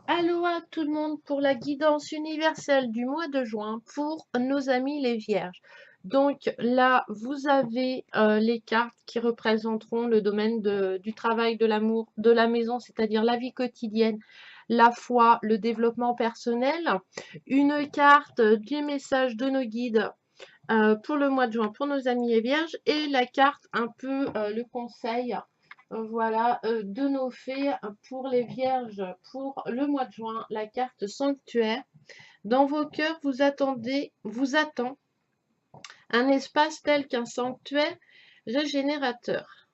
Aloha tout le monde pour la guidance universelle du mois de juin pour nos amis les vierges. Donc là, vous avez les cartes qui représenteront le domaine du travail, de l'amour, de la maison, c'est-à-dire la vie quotidienne, la foi, le développement personnel. Une carte du message de nos guides pour le mois de juin pour nos amis les vierges et la carte un peu le conseil voilà, de nos fées pour les vierges pour le mois de juin, la carte sanctuaire. Dans vos cœurs, vous attend un espace tel qu'un sanctuaire régénérateur.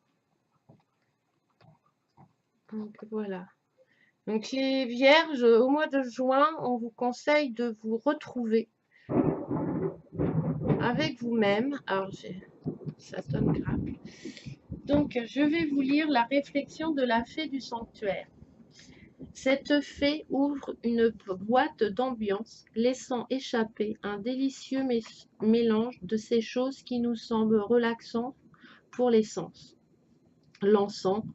Donc voilà. Donc les vierges, au mois de juin, on vous conseille de vous retrouver avec vous-même. Alors ça sonne grave. Donc je vais vous lire la réflexion de la fée du sanctuaire. Cette fée ouvre une boîte d'ambiance, laissant échapper un délicieux mélange de ces choses qui nous semblent relaxantes pour les sens. L'encens,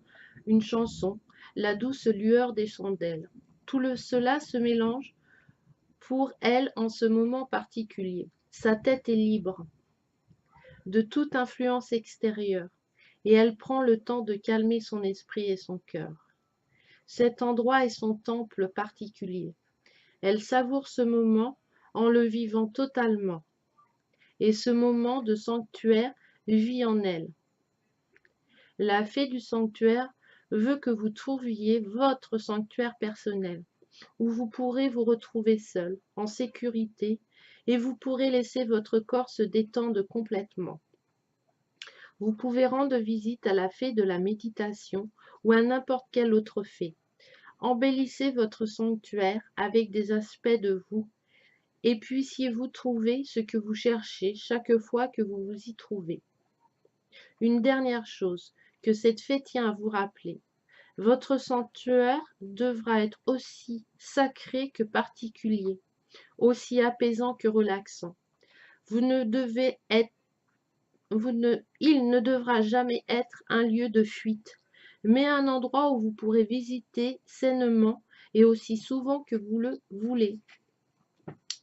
une chanson, la douce lueur des chandelles. Cela se mélange pour elle en ce moment particulier. Sa tête est libre de toute influence extérieure et elle prend le temps de calmer son esprit et son cœur. Cet endroit est son temple particulier. Elle savoure ce moment en le vivant totalement, et ce moment de sanctuaire vit en elle. La fée du sanctuaire veut que vous trouviez votre sanctuaire personnel, où vous pourrez vous retrouver seul, en sécurité, et vous pourrez laisser votre corps se détendre complètement. Vous pouvez rendre visite à la fée de la méditation ou à n'importe quelle autre fée. Embellissez votre sanctuaire avec des aspects de vous et puissiez-vous trouver ce que vous cherchez chaque fois que vous vous y trouvez. Une dernière chose que cette fée tient à vous rappeler. Votre sanctuaire devra être aussi sacré que particulier, aussi apaisant que relaxant. Il ne devra jamais être un lieu de fuite, mais un endroit où vous pourrez visiter sainement et aussi souvent que vous le voulez.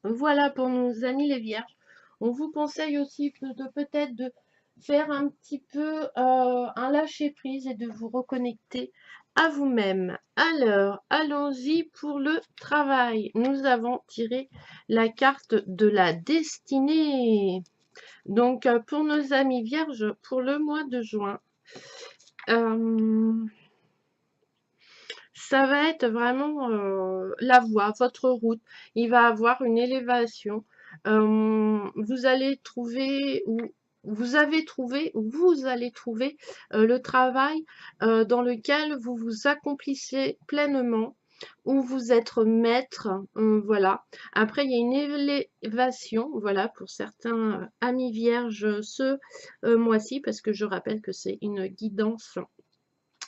Voilà pour nos amis les vierges. On vous conseille aussi peut-être de faire un petit peu un lâcher-prise et de vous reconnecter à vous-même. Alors, allons-y pour le travail. Nous avons tiré la carte de la destinée. Donc, pour nos amis vierges, pour le mois de juin, ça va être vraiment la voie, votre route. Il va avoir une élévation. Vous allez trouver ou vous allez trouver le travail dans lequel vous vous accomplissez pleinement, où vous êtes maître, voilà. Après, il y a une élévation, voilà, pour certains amis vierges ce mois-ci, parce que je rappelle que c'est une guidance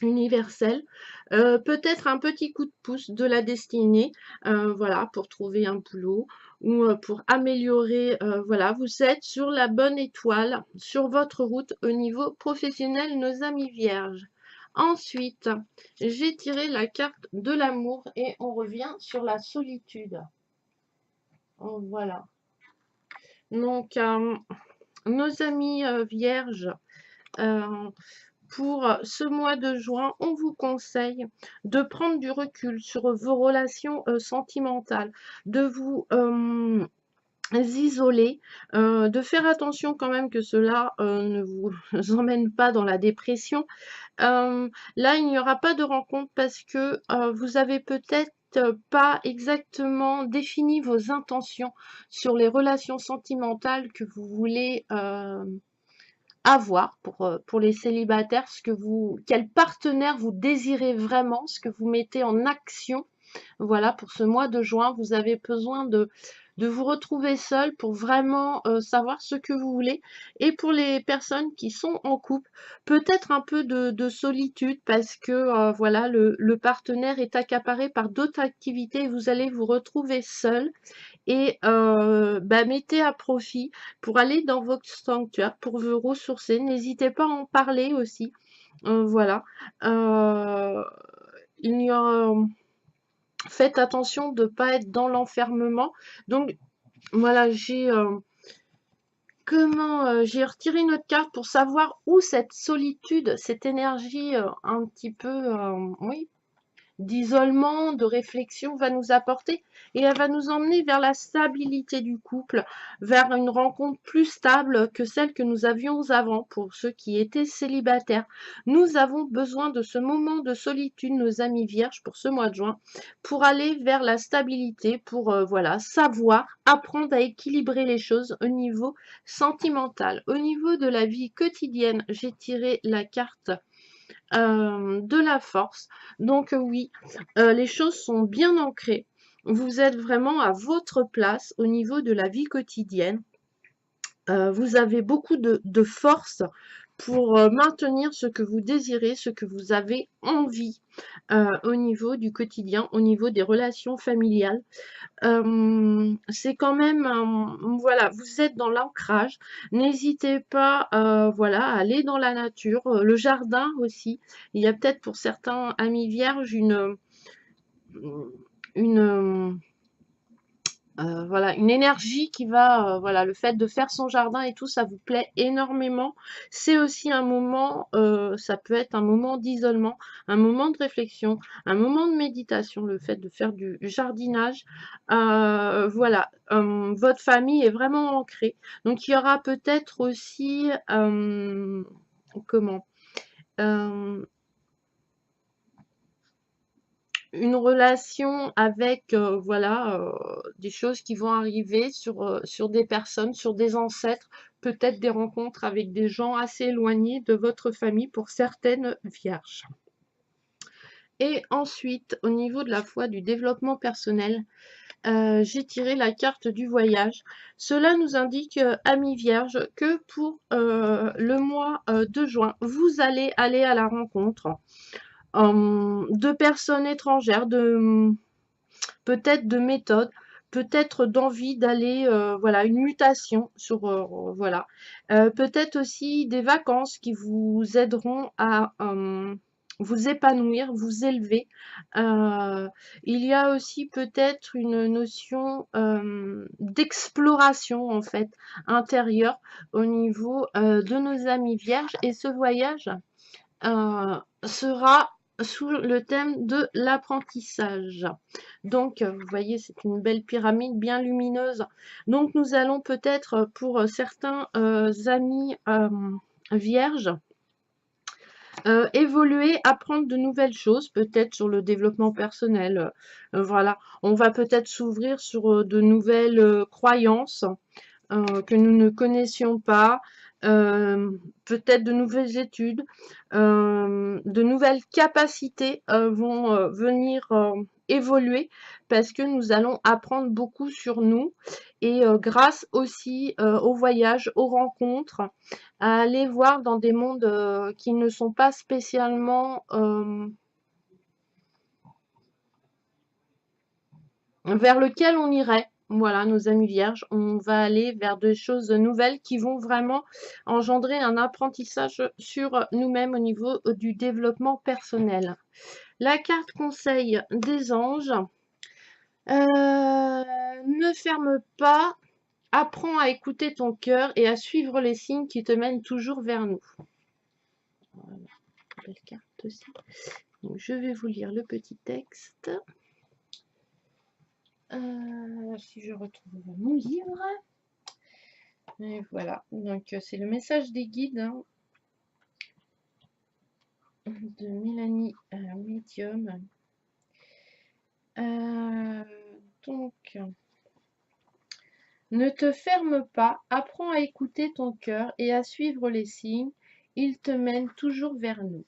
universelle, peut-être un petit coup de pouce de la destinée, voilà, pour trouver un boulot ou pour améliorer, voilà, vous êtes sur la bonne étoile, sur votre route au niveau professionnel, nos amis vierges. Ensuite, j'ai tiré la carte de l'amour et on revient sur la solitude. Voilà. Donc, nos amis vierges, pour ce mois de juin, on vous conseille de prendre du recul sur vos relations sentimentales, de vous isoler, de faire attention quand même que cela ne vous emmène pas dans la dépression. Là, il n'y aura pas de rencontre parce que vous avez peut-être pas exactement défini vos intentions sur les relations sentimentales que vous voulez avoir pour les célibataires, quel partenaire vous désirez vraiment, ce que vous mettez en action. Voilà, pour ce mois de juin, vous avez besoin de vous retrouver seul pour vraiment savoir ce que vous voulez. Et pour les personnes qui sont en couple, peut-être un peu de solitude parce que voilà, le partenaire est accaparé par d'autres activités et vous allez vous retrouver seul et mettez à profit pour aller dans votre sanctuaire, pour vous ressourcer. N'hésitez pas à en parler aussi. Voilà. Il y aura Faites attention de ne pas être dans l'enfermement. Donc, voilà, j'ai retiré une autre carte pour savoir où cette solitude, cette énergie un petit peu, oui, d'isolement, de réflexion va nous apporter et elle va nous emmener vers la stabilité du couple, vers une rencontre plus stable que celle que nous avions avant pour ceux qui étaient célibataires. Nous avons besoin de ce moment de solitude, nos amis vierges, pour ce mois de juin, pour aller vers la stabilité, pour voilà, savoir, apprendre à équilibrer les choses au niveau sentimental. Au niveau de la vie quotidienne, j'ai tiré la carte de la force. Donc oui, les choses sont bien ancrées. Vous êtes vraiment à votre place au niveau de la vie quotidienne. Vous avez beaucoup de force pour maintenir ce que vous désirez, ce que vous avez envie au niveau du quotidien, au niveau des relations familiales. C'est quand même, voilà, vous êtes dans l'ancrage. N'hésitez pas, voilà, à aller dans la nature, le jardin aussi. Il y a peut-être pour certains amis vierges une voilà, une énergie qui va, voilà, le fait de faire son jardin et tout, ça vous plaît énormément. C'est aussi un moment, ça peut être un moment d'isolement, un moment de réflexion, un moment de méditation, le fait de faire du jardinage. Voilà, votre famille est vraiment ancrée. Donc il y aura peut-être aussi, comment? Euh, une relation avec voilà des choses qui vont arriver sur des personnes, sur des ancêtres, peut-être des rencontres avec des gens assez éloignés de votre famille pour certaines vierges. Et ensuite, au niveau de la foi du développement personnel, j'ai tiré la carte du voyage. Cela nous indique, amis vierges, que pour le mois de juin, vous allez aller à la rencontre de personnes étrangères, peut-être de méthode, peut-être d'envie d'aller, voilà, une mutation sur, voilà. Peut-être aussi des vacances qui vous aideront à vous épanouir, vous élever. Il y a aussi peut-être une notion d'exploration en fait intérieure au niveau de nos amis vierges et ce voyage sera sous le thème de l'apprentissage. Donc, vous voyez, c'est une belle pyramide bien lumineuse. Donc, nous allons peut-être, pour certains amis vierges, évoluer, apprendre de nouvelles choses, peut-être sur le développement personnel. Voilà, on va peut-être s'ouvrir sur de nouvelles croyances que nous ne connaissions pas, peut-être de nouvelles études, de nouvelles capacités vont venir évoluer parce que nous allons apprendre beaucoup sur nous et grâce aussi au voyage, aux rencontres, à aller voir dans des mondes qui ne sont pas spécialement vers lequel on irait. Voilà, nos amis vierges, on va aller vers des choses nouvelles qui vont vraiment engendrer un apprentissage sur nous-mêmes au niveau du développement personnel. La carte conseil des anges. Ne ferme pas, apprends à écouter ton cœur et à suivre les signes qui te mènent toujours vers nous. Voilà, belle carte aussi. Donc, je vais vous lire le petit texte. Si je retrouve mon livre. Et voilà, donc c'est le message des guides hein, de Mélanie Medium. Donc, ne te ferme pas, apprends à écouter ton cœur et à suivre les signes. Ils te mènent toujours vers nous.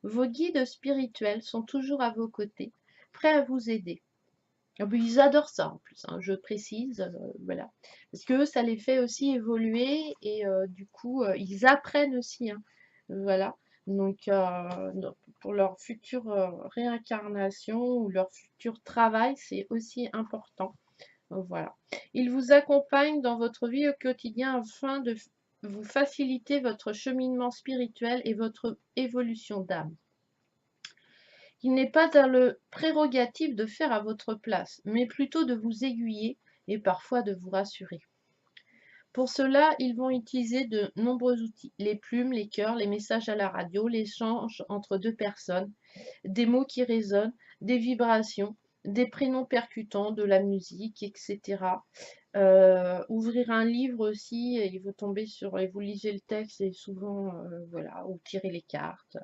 Vos guides spirituels sont toujours à vos côtés, prêts à vous aider. Ah ben, ils adorent ça en plus, hein, je précise, voilà. Parce que ça les fait aussi évoluer et du coup, ils apprennent aussi, hein, voilà. Donc, pour leur future réincarnation ou leur futur travail, c'est aussi important. Voilà. Ils vous accompagnent dans votre vie au quotidien afin de vous faciliter votre cheminement spirituel et votre évolution d'âme. qu'il n'est pas dans le prérogative de faire à votre place, mais plutôt de vous aiguiller et parfois de vous rassurer. Pour cela, ils vont utiliser de nombreux outils, les plumes, les cœurs, les messages à la radio, l'échange entre deux personnes, des mots qui résonnent, des vibrations, des prénoms percutants, de la musique, etc. Ouvrir un livre aussi, et vous tombez sur, et vous lisez le texte, et souvent, voilà, ou tirer les cartes.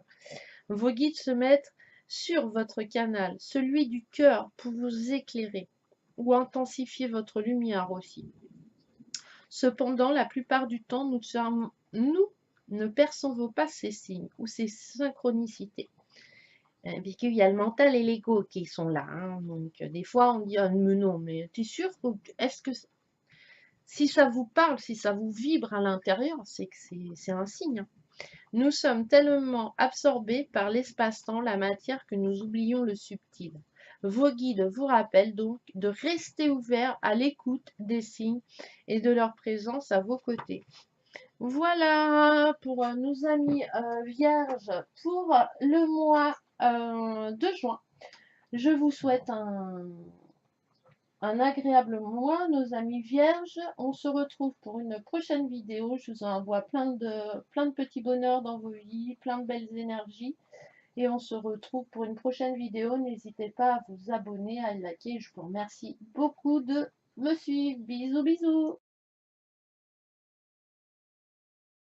Vos guides se mettent sur votre canal, celui du cœur, pour vous éclairer, ou intensifier votre lumière aussi. Cependant, la plupart du temps, nous ne percevons pas ces signes ou ces synchronicités. Puisqu'il y a le mental et l'ego qui sont là. Hein. Donc, des fois, on dit, ah, mais non, mais t'es sûr que, est-ce que si ça vous parle, si ça vous vibre à l'intérieur, c'est que c'est un signe. Hein. Nous sommes tellement absorbés par l'espace-temps, la matière, que nous oublions le subtil. Vos guides vous rappellent donc de rester ouverts à l'écoute des signes et de leur présence à vos côtés. Voilà pour nos amis vierges pour le mois de juin. Je vous souhaite un agréable mois, nos amis vierges. On se retrouve pour une prochaine vidéo. Je vous envoie plein de petits bonheurs dans vos vies, plein de belles énergies. Et on se retrouve pour une prochaine vidéo. N'hésitez pas à vous abonner, à liker. Je vous remercie beaucoup de me suivre. Bisous, bisous.